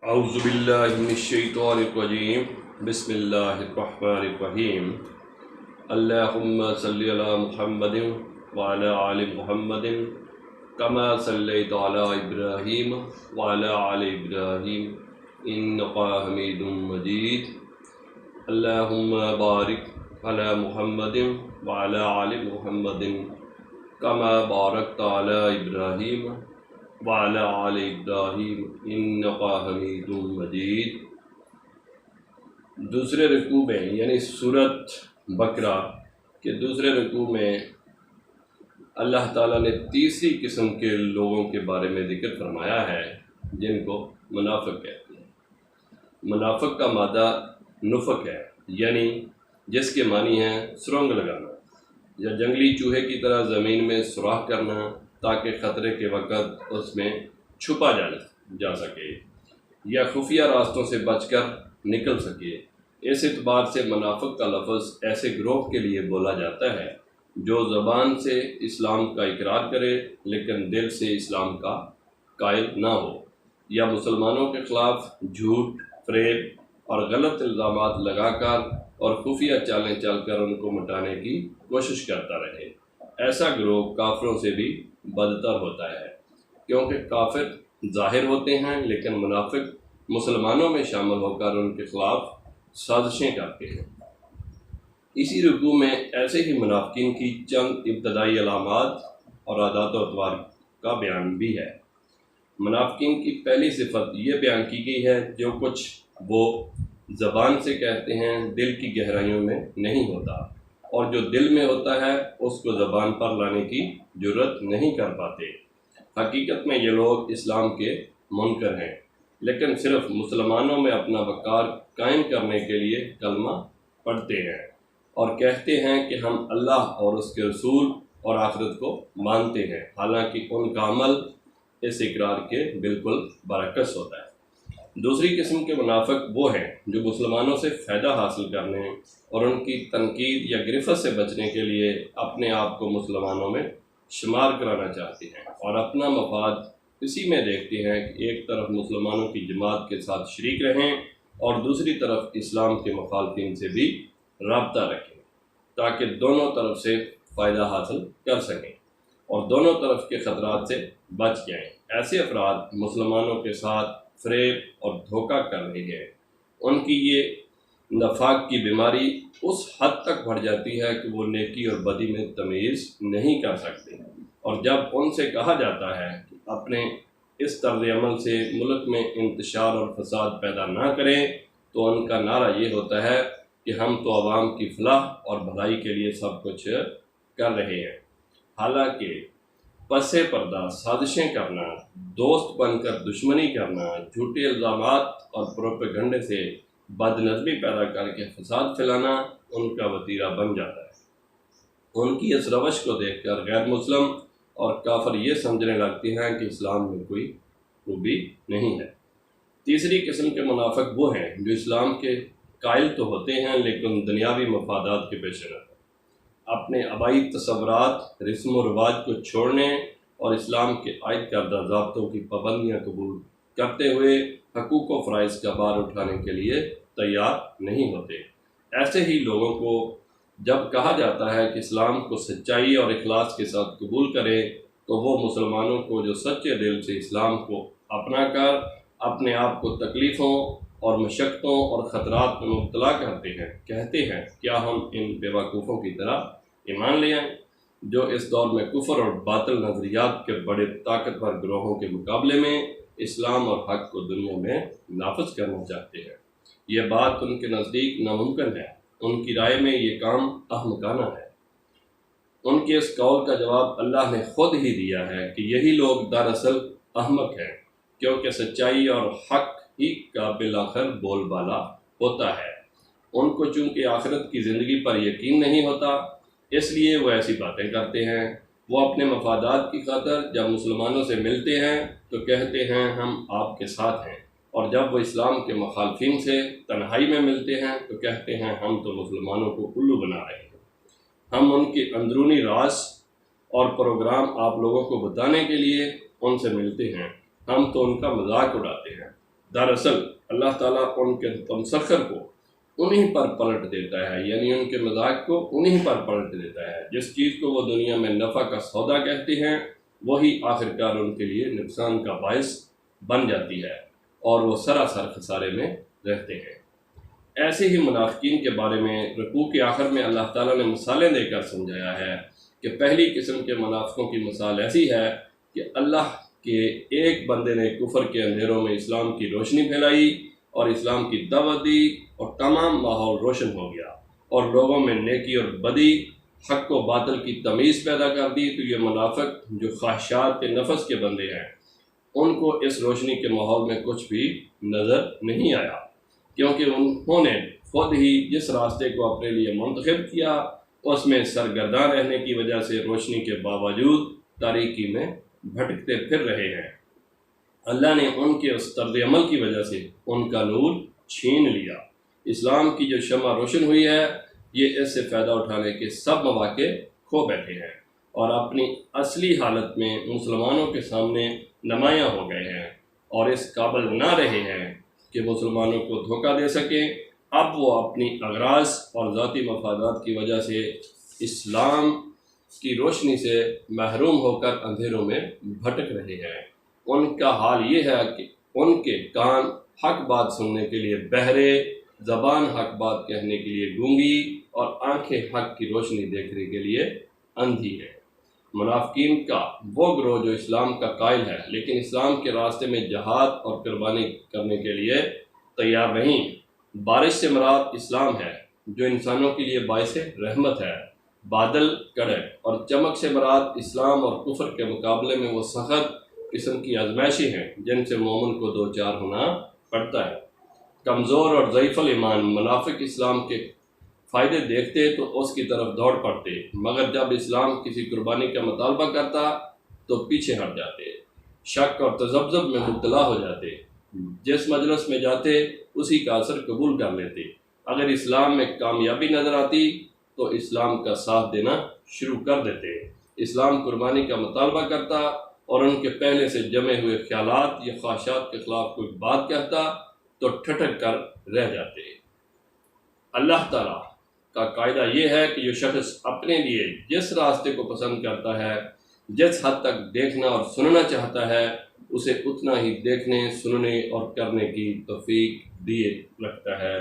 اعوذ باللہ من الشیطان الرجیم بسم اللہ الرحمن الرحیم اللہم صلی علی محمد وعلی آل محمد کما صلیت علی ابراہیم وعلی آل ابراہیم انکا حمید مجید اللہم بارک علی محمد وعلی آل محمد کما بارکت علی ابراہیم وعلی آل ابراہیم انکا حمید مجید۔ دوسرے رکوع میں یعنی سورۃ بقرہ کے دوسرے رکوع میں اللہ تعالیٰ نے تیسری قسم کے لوگوں کے بارے میں ذکر فرمایا ہے جن کو منافق کہتے ہیں۔ منافق کا مادہ نفق ہے، یعنی جس کے معنی ہے سرنگ لگانا یا جنگلی چوہے کی طرح زمین میں سوراخ کرنا تاکہ خطرے کے وقت اس میں چھپا جا سکے یا خفیہ راستوں سے بچ کر نکل سکے۔ اس اعتبار سے منافق کا لفظ ایسے گروہ کے لیے بولا جاتا ہے جو زبان سے اسلام کا اقرار کرے لیکن دل سے اسلام کا قائل نہ ہو، یا مسلمانوں کے خلاف جھوٹ، فریب اور غلط الزامات لگا کر اور خفیہ چالیں چل کر ان کو مٹانے کی کوشش کرتا رہے۔ ایسا گروہ کافروں سے بھی بدتر ہوتا ہے، کیونکہ کافر ظاہر ہوتے ہیں لیکن منافق مسلمانوں میں شامل ہو کر ان کے خلاف سازشیں کرتے ہیں۔ اسی رکوع میں ایسے ہی منافقین کی چند ابتدائی علامات اور عادات و اطوار کا بیان بھی ہے۔ منافقین کی پہلی صفت یہ بیان کی گئی ہے جو کچھ وہ زبان سے کہتے ہیں دل کی گہرائیوں میں نہیں ہوتا، اور جو دل میں ہوتا ہے اس کو زبان پر لانے کی جرت نہیں کر پاتے۔ حقیقت میں یہ لوگ اسلام کے منکر ہیں، لیکن صرف مسلمانوں میں اپنا وقار قائم کرنے کے لیے کلمہ پڑھتے ہیں اور کہتے ہیں کہ ہم اللہ اور اس کے رسول اور آخرت کو مانتے ہیں، حالانکہ ان کا عمل اس اقرار کے بالکل برعکس ہوتا ہے۔ دوسری قسم کے منافق وہ ہیں جو مسلمانوں سے فائدہ حاصل کرنے اور ان کی تنقید یا گرفت سے بچنے کے لیے اپنے آپ کو مسلمانوں میں شمار کرانا چاہتے ہیں اور اپنا مفاد اسی میں دیکھتے ہیں کہ ایک طرف مسلمانوں کی جماعت کے ساتھ شریک رہیں اور دوسری طرف اسلام کے مخالفین سے بھی رابطہ رکھیں تاکہ دونوں طرف سے فائدہ حاصل کر سکیں اور دونوں طرف کے خطرات سے بچ جائیں۔ ایسے افراد مسلمانوں کے ساتھ فریب اور دھوکہ کر رہے ہیں۔ ان کی یہ نفاق کی بیماری اس حد تک بڑھ جاتی ہے کہ وہ نیکی اور بدی میں تمیز نہیں کر سکتے، اور جب ان سے کہا جاتا ہے کہ اپنے اس طرز عمل سے ملک میں انتشار اور فساد پیدا نہ کریں تو ان کا نعرہ یہ ہوتا ہے کہ ہم تو عوام کی فلاح اور بھلائی کے لیے سب کچھ کر رہے ہیں، حالانکہ پس پردہ سازشیں کرنا، دوست بن کر دشمنی کرنا، جھوٹے الزامات اور پروپیگنڈے سے بد نظمی پیدا کر کے فساد پھیلانا ان کا وتیرہ بن جاتا ہے۔ ان کی اس روش کو دیکھ کر غیر مسلم اور کافر یہ سمجھنے لگتے ہیں کہ اسلام میں کوئی خوبی نہیں ہے۔ تیسری قسم کے منافق وہ ہیں جو اسلام کے قائل تو ہوتے ہیں لیکن دنیاوی مفادات کے پیش نظر اپنے آبائی تصورات، رسم و رواج کو چھوڑنے اور اسلام کے عائد کردہ ضابطوں کی پابندیاں قبول کرتے ہوئے حقوق و فرائض کا بار اٹھانے کے لیے تیار نہیں ہوتے۔ ایسے ہی لوگوں کو جب کہا جاتا ہے کہ اسلام کو سچائی اور اخلاص کے ساتھ قبول کرے تو وہ مسلمانوں کو جو سچے دل سے اسلام کو اپنا کر اپنے آپ کو تکلیفوں اور مشقتوں اور خطرات میں مبتلا کرتے ہیں کہتے ہیں کیا ہم ان بیوقوفوں کی طرح ایمان لے آئیں جو اس دور میں کفر اور باطل نظریات کے بڑے طاقتور گروہوں کے مقابلے میں اسلام اور حق کو دنیا میں نافذ کرنا چاہتے ہیں۔ یہ بات ان کے نزدیک ناممکن ہے، ان کی رائے میں یہ کام احمقانہ ہے۔ ان کے اس قول کا جواب اللہ نے خود ہی دیا ہے کہ یہی لوگ دراصل احمق ہیں، کیونکہ سچائی اور حق ہی کا بالآخر بول بالا ہوتا ہے۔ ان کو چونکہ آخرت کی زندگی پر یقین نہیں ہوتا، اس لیے وہ ایسی باتیں کرتے ہیں۔ وہ اپنے مفادات کی خاطر جب مسلمانوں سے ملتے ہیں تو کہتے ہیں ہم آپ کے ساتھ ہیں، اور جب وہ اسلام کے مخالفین سے تنہائی میں ملتے ہیں تو کہتے ہیں ہم تو مسلمانوں کو الو بنا رہے ہیں۔ ہم ان کے اندرونی راز اور پروگرام آپ لوگوں کو بتانے کے لیے ان سے ملتے ہیں، ہم تو ان کا مذاق اڑاتے ہیں۔ دراصل اللہ تعالیٰ ان کے مسخر کو انہیں پر پلٹ دیتا ہے، یعنی ان کے مزاج کو انہیں پر پلٹ دیتا ہے۔ جس چیز کو وہ دنیا میں نفع کا سودا کہتے ہیں وہی آخرکار ان کے لیے نقصان کا باعث بن جاتی ہے اور وہ سراسر خسارے میں رہتے ہیں۔ ایسے ہی منافقین کے بارے میں رکوع کے آخر میں اللہ تعالیٰ نے مثالیں دے کر سمجھایا ہے کہ پہلی قسم کے منافقوں کی مثال ایسی ہے کہ اللہ کے ایک بندے نے کفر کے اندھیروں میں اسلام کی روشنی پھیلائی اور اسلام کی دعوت دی اور تمام ماحول روشن ہو گیا اور لوگوں میں نیکی اور بدی، حق و باطل کی تمیز پیدا کر دی۔ تو یہ منافق جو خواہشات کے نفس کے بندے ہیں ان کو اس روشنی کے ماحول میں کچھ بھی نظر نہیں آیا، کیونکہ انہوں نے خود ہی جس راستے کو اپنے لیے منتخب کیا اس میں سرگرداں رہنے کی وجہ سے روشنی کے باوجود تاریکی میں بھٹکتے پھر رہے ہیں۔ اللہ نے ان کے اس طرز عمل کی وجہ سے ان کا نور چھین لیا۔ اسلام کی جو شمع روشن ہوئی ہے یہ اس سے فائدہ اٹھانے کے سب مواقع کھو بیٹھے ہیں اور اپنی اصلی حالت میں مسلمانوں کے سامنے نمایاں ہو گئے ہیں اور اس قابل نہ رہے ہیں کہ مسلمانوں کو دھوکہ دے سکیں۔ اب وہ اپنی اغراض اور ذاتی مفادات کی وجہ سے اسلام کی روشنی سے محروم ہو کر اندھیروں میں بھٹک رہے ہیں۔ ان کا حال یہ ہے کہ ان کے کان حق بات سننے کے لیے بہرے، زبان حق بات کہنے کے لیے گونگی اور آنکھیں حق کی روشنی دیکھنے کے لیے اندھی ہے۔ منافقین کا وہ گروہ جو اسلام کا قائل ہے لیکن اسلام کے راستے میں جہاد اور قربانی کرنے کے لیے تیار نہیں۔ بارش سے مراد اسلام ہے جو انسانوں کے لیے باعث رحمت ہے۔ بادل، کڑک اور چمک سے مراد اسلام اور کفر کے مقابلے میں وہ سخت قسم کی آزمائشیں ہیں جن سے مومن کو دو چار ہونا پڑتا ہے۔ کمزور اور ضعیف الایمان منافق اسلام کے فائدے دیکھتے تو اس کی طرف دوڑ پڑتے، مگر جب اسلام کسی قربانی کا مطالبہ کرتا تو پیچھے ہٹ جاتے، شک اور تذبذب میں مبتلا ہو جاتے، جس مجلس میں جاتے اسی کا اثر قبول کر لیتے۔ اگر اسلام میں کامیابی نظر آتی تو اسلام کا ساتھ دینا شروع کر دیتے۔ اسلام قربانی کا مطالبہ کرتا اور ان کے پہلے سے جمے ہوئے خیالات یا خواہشات کے خلاف کوئی بات کہتا تو ٹھٹک کر رہ جاتے۔ اللہ تعالیٰ کا قاعدہ یہ ہے کہ جو شخص اپنے لیے جس راستے کو پسند کرتا ہے، جس حد تک دیکھنا اور سننا چاہتا ہے، اسے اتنا ہی دیکھنے، سننے اور کرنے کی توفیق دیے رکھتا ہے۔